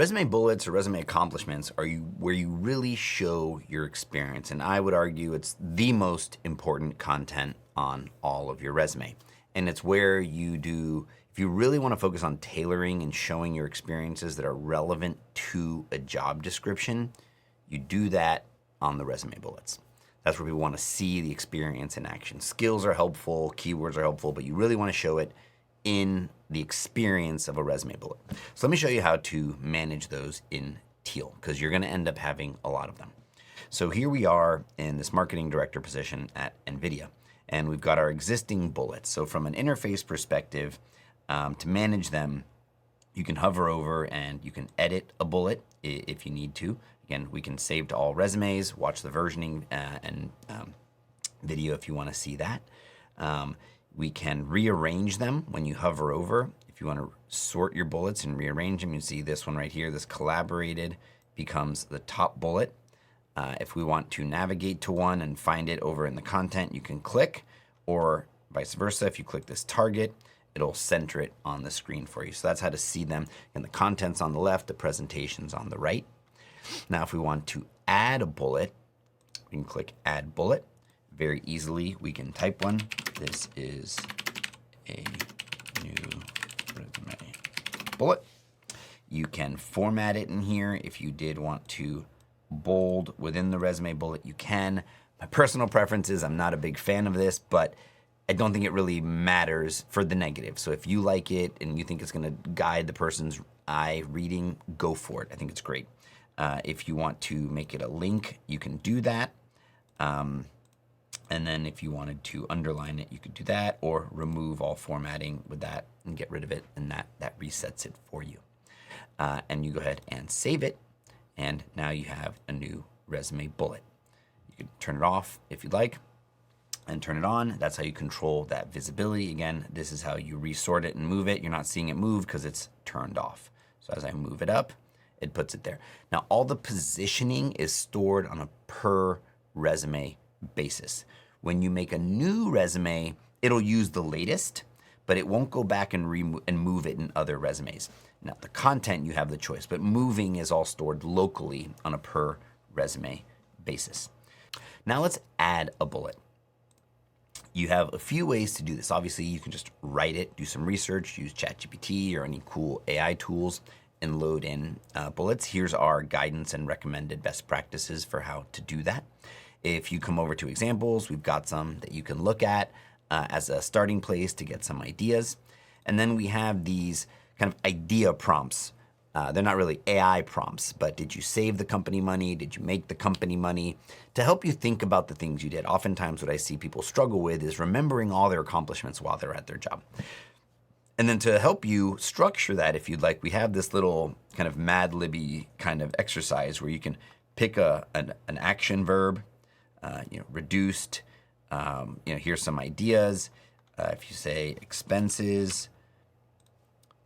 Resume bullets or resume accomplishments are where you really show your experience. And I would argue it's the most important content on all of your resume. And it's where you do, if you really want to focus on tailoring and showing your experiences that are relevant to a job description, you do that on the resume bullets. That's where people want to see the experience in action. Skills are helpful, keywords are helpful, but you really want to show it in the experience of a resume bullet. So let me show you how to manage those in Teal, because you're going to end up having a lot of them. So here we are in this marketing director position at NVIDIA, and we've got our existing bullets. So from an interface perspective, to manage them, you can hover over and you can edit a bullet if you need to. Again, we can save to all resumes, watch the versioning and video if you want to see that. We can rearrange them when you hover over. If you want to sort your bullets and rearrange them, you see this one right here, this collaborated becomes the top bullet. If we want to navigate to one and find it over in the content, you can click, or vice versa. If you click this target, it'll center it on the screen for you. So that's how to see them. And the content's on the left, the presentation's on the right. Now, if we want to add a bullet, we can click Add Bullet. Very easily, we can type one. This is a new resume bullet. You can format it in here. If you did want to bold within the resume bullet, you can. My personal preference is I'm not a big fan of this, but I don't think it really matters for the negative. So if you like it and you think it's going to guide the person's eye reading, go for it. I think it's great. If you want to make it a link, you can do that. And then if you wanted to underline it, you could do that, or remove all formatting with that and get rid of it, and that resets it for you. And you go ahead and save it, and now you have a new resume bullet. You can turn it off if you'd like, and turn it on. That's how you control that visibility. Again, this is how you resort it and move it. You're not seeing it move because it's turned off. So as I move it up, it puts it there. Now, all the positioning is stored on a per resume basis. When you make a new resume, it'll use the latest, but it won't go back and move it in other resumes. Now, the content, you have the choice, but moving is all stored locally on a per resume basis. Now let's add a bullet. You have a few ways to do this. Obviously, you can just write it, do some research, use ChatGPT or any cool AI tools and load in bullets. Here's our guidance and recommended best practices for how to do that. If you come over to examples, we've got some that you can look at as a starting place to get some ideas. And then we have these kind of idea prompts. They're not really AI prompts, but did you save the company money? Did you make the company money? To help you think about the things you did. Oftentimes what I see people struggle with is remembering all their accomplishments while they're at their job. And then to help you structure that, if you'd like, we have this little kind of Mad Libby kind of exercise where you can pick an action verb, reduced, here's some ideas. If you say expenses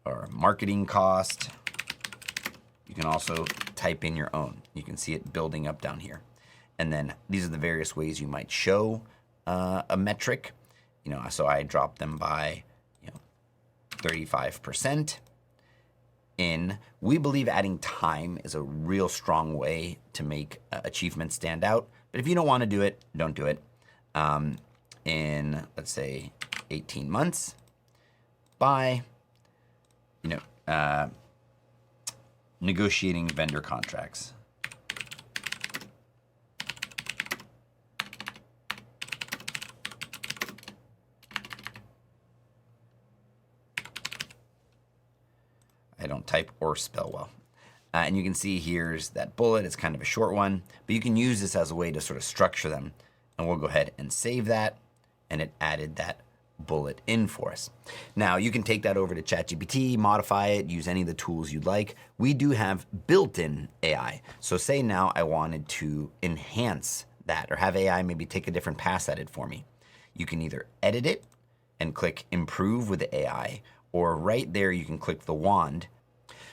or marketing cost, you can also type in your own. You can see it building up down here. And then these are the various ways you might show a metric. So I dropped them by 35%. We believe adding time is a real strong way to make achievements stand out. But if you don't want to do it, don't do it. In, let's say, 18 months by, negotiating vendor contracts. I don't type or spell well. And you can see here's that bullet. It's kind of a short one, but you can use this as a way to sort of structure them. And we'll go ahead and save that. And it added that bullet in for us. Now you can take that over to ChatGPT, modify it, use any of the tools you'd like. We do have built-in AI. So say now I wanted to enhance that or have AI maybe take a different pass at it for me. You can either edit it and click improve with the AI, or right there you can click the wand.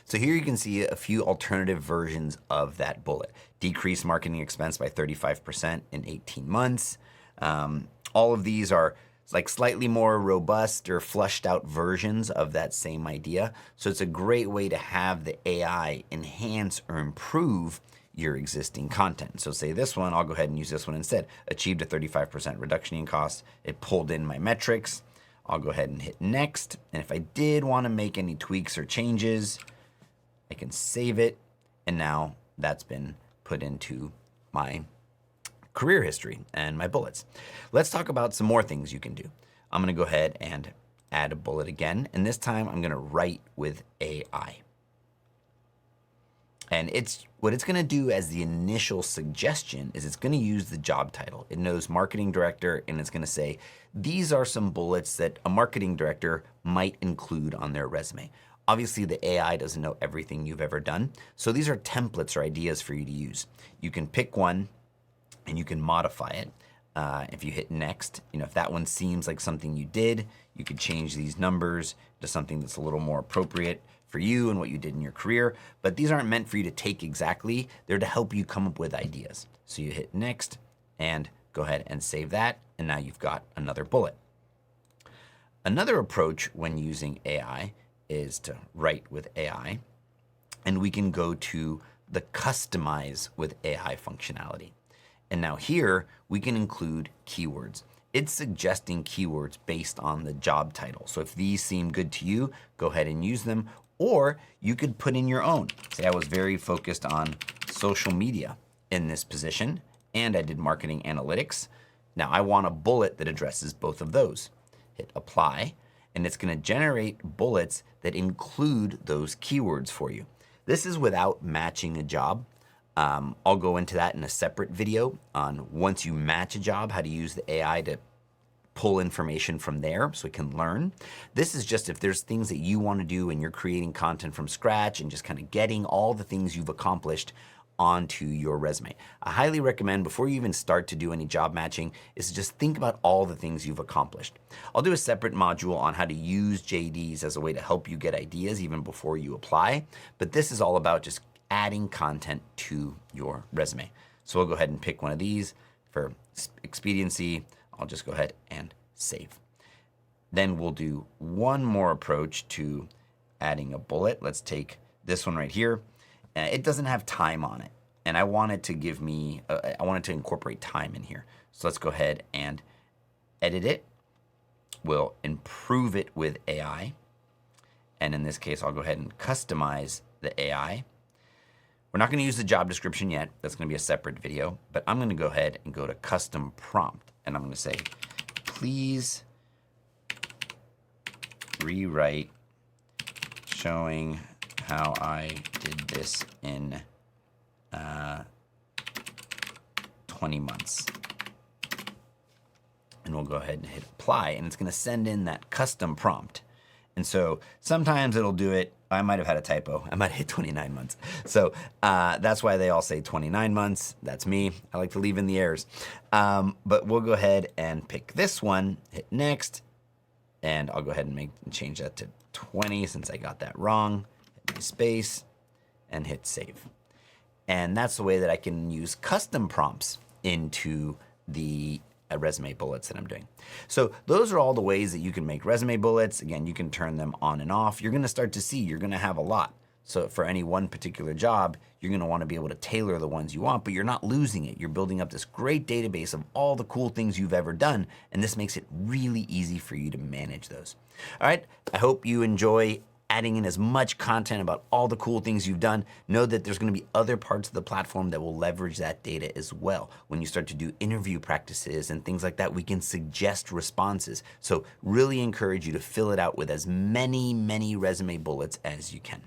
So here you can see a few alternative versions of that bullet. Decrease marketing expense by 35% in 18 months. All of these are It's like slightly more robust or flushed out versions of that same idea. So it's a great way to have the AI enhance or improve your existing content. So say this one, I'll go ahead and use this one instead. Achieved a 35% reduction in costs. It pulled in my metrics. I'll go ahead and hit next. And if I did want to make any tweaks or changes, I can save it. And now that's been put into my career history and my bullets. Let's talk about some more things you can do. I'm going to go ahead and add a bullet again. And this time I'm going to write with AI. And what it's going to do as the initial suggestion is it's going to use the job title. It knows marketing director, and it's going to say, these are some bullets that a marketing director might include on their resume. Obviously, the AI doesn't know everything you've ever done. So these are templates or ideas for you to use. You can pick one and you can modify it. If you hit next, if that one seems like something you did, you could change these numbers to something that's a little more appropriate for you and what you did in your career. But these aren't meant for you to take exactly. They're to help you come up with ideas. So you hit next and go ahead and save that. And now you've got another bullet. Another approach when using AI is to write with AI. And we can go to the customize with AI functionality. And now here we can include keywords. It's suggesting keywords based on the job title. So if these seem good to you, go ahead and use them. Or you could put in your own. Say I was very focused on social media in this position, and I did marketing analytics. Now I want a bullet that addresses both of those. Hit apply, and it's going to generate bullets that include those keywords for you. This is without matching a job. I'll go into that in a separate video on once you match a job, how to use the AI to pull information from there so it can learn. This is just if there's things that you want to do and you're creating content from scratch and just kind of getting all the things you've accomplished onto your resume. I highly recommend before you even start to do any job matching is to just think about all the things you've accomplished. I'll do a separate module on how to use JDs as a way to help you get ideas even before you apply, but this is all about just adding content to your resume. So we'll go ahead and pick one of these for expediency. I'll just go ahead and save. Then we'll do one more approach to adding a bullet. Let's take this one right here. It doesn't have time on it. And I want it to give me, I want it to incorporate time in here. So let's go ahead and edit it. We'll improve it with AI. And in this case, I'll go ahead and customize the AI. We're not going to use the job description yet. That's going to be a separate video. But I'm going to go ahead and go to custom prompt. And I'm going to say, please rewrite showing how I did this in 20 months. And we'll go ahead and hit apply. And it's going to send in that custom prompt. And so sometimes it'll do it. I might have had a typo. I might have hit 29 months. So that's why they all say 29 months. That's me. I like to leave in the errors. But we'll go ahead and pick this one, hit next, and I'll go ahead and change that to 20 since I got that wrong. Hit my space and hit save. And that's the way that I can use custom prompts into the resume bullets that I'm doing. So those are all the ways that you can make resume bullets. Again, you can turn them on and off. You're going to start to see you're going to have a lot. So for any one particular job, you're going to want to be able to tailor the ones you want, but you're not losing it. You're building up this great database of all the cool things you've ever done, and this makes it really easy for you to manage those. All right, I hope you enjoy adding in as much content about all the cool things you've done. Know that there's going to be other parts of the platform that will leverage that data as well. When you start to do interview practices and things like that, we can suggest responses. So really encourage you to fill it out with as many resume bullets as you can.